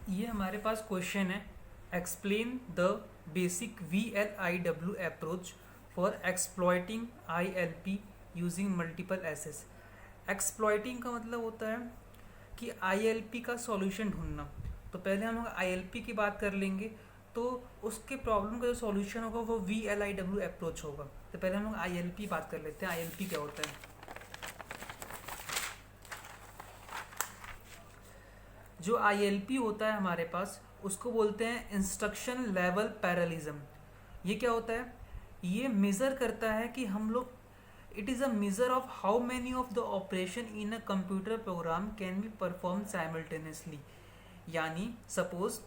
ये हमारे पास क्वेश्चन है, explain the basic VLIW approach for exploiting ILP using multiple issues. Exploiting का मतलब होता है कि ILP का सॉल्यूशन ढूंढना। तो पहले हम लोग ILP की बात कर लेंगे, तो उसके प्रॉब्लम का जो सॉल्यूशन होगा वो VLIW अप्रोच होगा। तो पहले हम लोग ILP बात कर लेते हैं, ILP क्या होता है। जो ILP होता है हमारे पास, उसको बोलते हैं इंस्ट्रक्शन लेवल पैरेललिज्म। ये क्या होता है? ये मेज़र करता है कि हम लोग, it is a measure of how many of the operation in a computer program can be perform simultaneously. यानी सपोज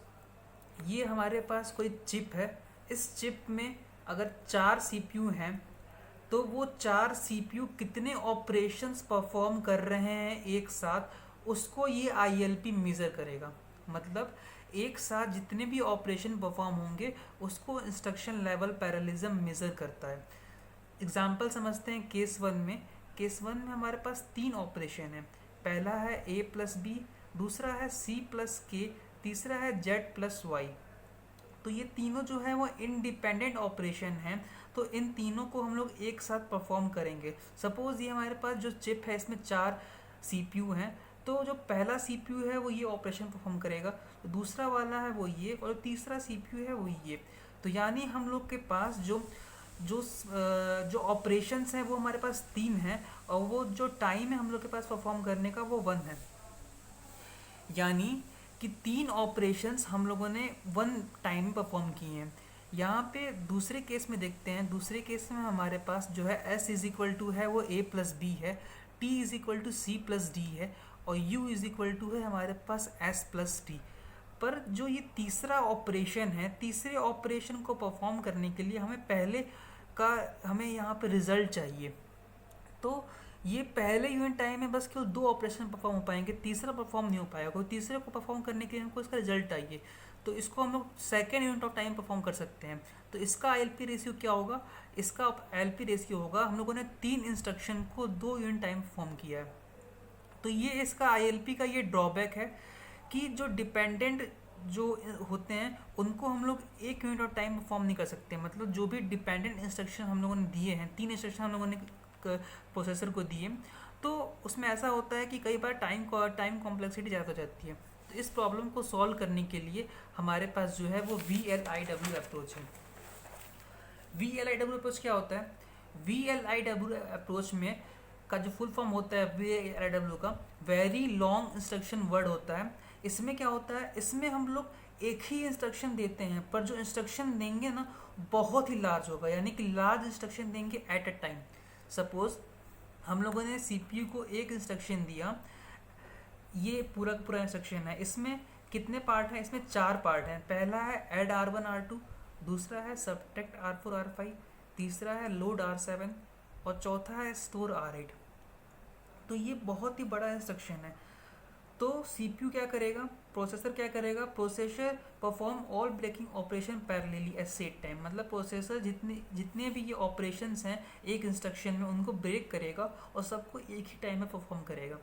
ये हमारे पास कोई चिप है, इस चिप में अगर 4 CPU हैं, तो वो 4 CPU कितने ऑपरेशंस परफॉर्म कर रहे हैं एक साथ, उसको ये ILP मेज़र करेगा। मतलब एक साथ जितने भी ऑपरेशन परफॉर्म होंगे उसको इंस्ट्रक्शन लेवल पैरेललिज्म मेज़र करता है। एग्जाम्पल समझते हैं केस 1 में हमारे पास 3 ऑपरेशन है। पहला है A+B, दूसरा है C+K, तीसरा है Z+Y। तो ये तीनों जो है वो इंडिपेंडेंट ऑपरेशन हैं, तो इन तीनों को हम लोग एक साथ परफॉर्म करेंगे। सपोज़ ये हमारे पास जो चिप है इसमें 4 CPU हैं, तो जो पहला CPU है वो ये ऑपरेशन परफॉर्म करेगा, तो दूसरा वाला है वो ये, और तीसरा CPU है वो ये। तो यानी हम लोग के पास जो जो जो ऑपरेशंस हैं वो हमारे पास 3 हैं, और वो जो टाइम है हम लोग के पास परफॉर्म करने का वो 1 है। यानी कि 3 ऑपरेशंस हम लोगों ने 1 टाइम में परफॉर्म किए हैं। यहाँ पे दूसरे केस में देखते हैं, दूसरे केस में हमारे पास जो है S इज इक्वल टू है वो A+B है, T is equal to C+D है, और U इज इक्वल टू है हमारे पास S+T। पर जो ये तीसरा ऑपरेशन है, तीसरे ऑपरेशन को परफॉर्म करने के लिए हमें पहले का हमें यहाँ पे रिजल्ट चाहिए। तो ये पहले यूनिट टाइम में बस केवल 2 ऑपरेशन परफॉर्म हो पाएंगे, तीसरा परफॉर्म नहीं हो पाएगा, क्योंकि तीसरे को परफॉर्म करने के लिए हमको इसका रिजल्ट चाहिए। तो इसको हम लोग second unit of time perform कर सकते हैं। तो इसका ILP रेशियो क्या होगा? इसका ILP रेशियो होगा, हम लोगों ने 3 इंस्ट्रक्शन को 2 यूनिट टाइम परफॉर्म किया है। तो ये इसका ILP का ये ड्रॉबैक है कि जो डिपेंडेंट जो होते हैं उनको हम लोग 1 यूनिट ऑफ टाइम परफॉर्म नहीं कर सकते। मतलब जो भी डिपेंडेंट इंस्ट्रक्शन हम लोगों ने दिए हैं, 3 इंस्ट्रक्शन हम लोगों ने प्रोसेसर को दिए, तो उसमें ऐसा होता है कि कई बार टाइम कॉम्प्लेक्सिटी ज़्यादा हो जाती है। तो इस प्रॉब्लम को सॉल्व करने के लिए हमारे पास जो है वो VLIW अप्रोच है। VLIW अप्रोच क्या होता है? VLIW अप्रोच में का जो फुल फॉर्म होता है VLIW का, वेरी लॉन्ग इंस्ट्रक्शन वर्ड होता है। इसमें क्या होता है, इसमें हम लोग एक ही इंस्ट्रक्शन देते हैं, पर जो इंस्ट्रक्शन देंगे ना बहुत ही लार्ज होगा, यानी कि लार्ज इंस्ट्रक्शन देंगे एट अ टाइम। सपोज हम लोगों ने CPU को एक इंस्ट्रक्शन दिया, ये पूरा पूरा इंस्ट्रक्शन है, इसमें कितने पार्ट हैं? इसमें 4 पार्ट हैं। पहला है ऐड R1 R2, दूसरा है सब्ट्रैक्ट R4 R5, तीसरा है लोड R7, और चौथा है स्टोर R8। तो ये बहुत ही बड़ा इंस्ट्रक्शन है। तो CPU क्या करेगा, प्रोसेसर क्या करेगा? Processor perform all breaking operation parallelly at set time. मतलब प्रोसेसर जितने जितने भी ये ऑपरेशंस हैं एक इंस्ट्रक्शन में उनको ब्रेक करेगा और सबको एक ही टाइम में परफॉर्म करेगा।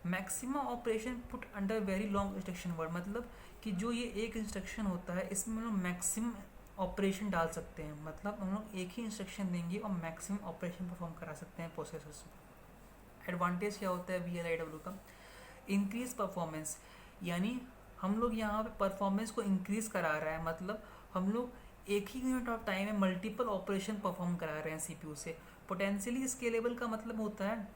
Maximum operation put under very long instruction word, मतलब कि जो ये एक इंस्ट्रक्शन होता है इसमें हम लोग मैक्सिमम ऑपरेशन डाल सकते हैं। मतलब हम लोग एक ही इंस्ट्रक्शन देंगे और मैक्सिमम ऑपरेशन परफॉर्म करा सकते हैं प्रोसेसर से। एडवांटेज क्या होता है VLIW का? इंक्रीज परफॉर्मेंस, यानी हम लोग यहाँ पे परफॉर्मेंस को इंक्रीज करा रहा है। मतलब हम लोग एक ही यूनिट ऑफ टाइम में मल्टीपल ऑपरेशन परफॉर्म करा रहे हैं CPU से। पोटेंशियली स्केलेबल का मतलब होता है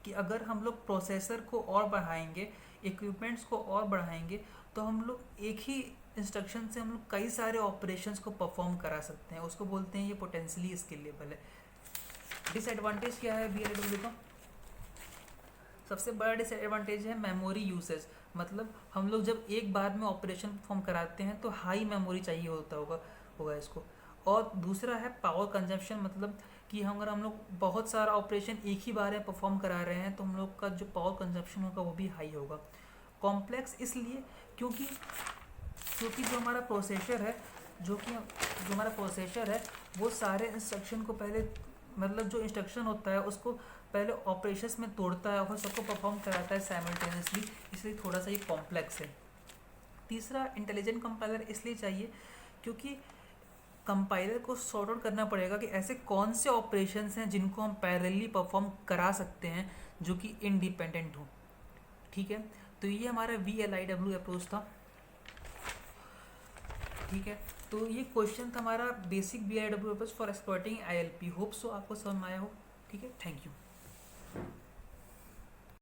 कि अगर हम लोग प्रोसेसर को और बढ़ाएंगे, इक्विपमेंट्स को और बढ़ाएंगे, तो हम लोग एक ही इंस्ट्रक्शन से हम लोग कई सारे ऑपरेशंस को परफॉर्म करा सकते हैं, उसको बोलते हैं ये पोटेंशियली स्केलेबल है। डिसएडवांटेज क्या है VLIW का? सबसे बड़ा डिसएडवांटेज है मेमोरी यूसेज। मतलब हम लोग जब एक बार में ऑपरेशन परफॉर्म कराते हैं तो हाई मेमोरी चाहिए होगा इसको। और दूसरा है पावर कंजम्पशन, मतलब कि अगर हम लोग बहुत सारा ऑपरेशन एक ही बार में परफॉर्म करा रहे हैं तो हम लोग का जो पावर कंजम्पशन होगा वो भी हाई होगा। कॉम्प्लेक्स इसलिए क्योंकि क्योंकि जो हमारा प्रोसेसर है वो सारे इंस्ट्रक्शन को पहले, मतलब जो इंस्ट्रक्शन होता है उसको पहले ऑपरेशंस में तोड़ता है और सबको परफॉर्म कराता है साइमल्टेनियसली, इसलिए थोड़ा सा ये कॉम्प्लेक्स है। तीसरा इंटेलिजेंट कंपाइलर इसलिए चाहिए क्योंकि कंपाइलर को सॉर्ट आउट करना पड़ेगा कि ऐसे कौन से ऑपरेशंस हैं जिनको हम पैरेलली परफॉर्म करा सकते हैं जो कि इंडिपेंडेंट हो। ठीक है, तो ये हमारा VLIW अप्रोच था। ठीक है, तो ये क्वेश्चन था हमारा basic VLIW approach for exploiting ILP। Hope so आपको समझ में आया हो। ठीक है, थैंक यू।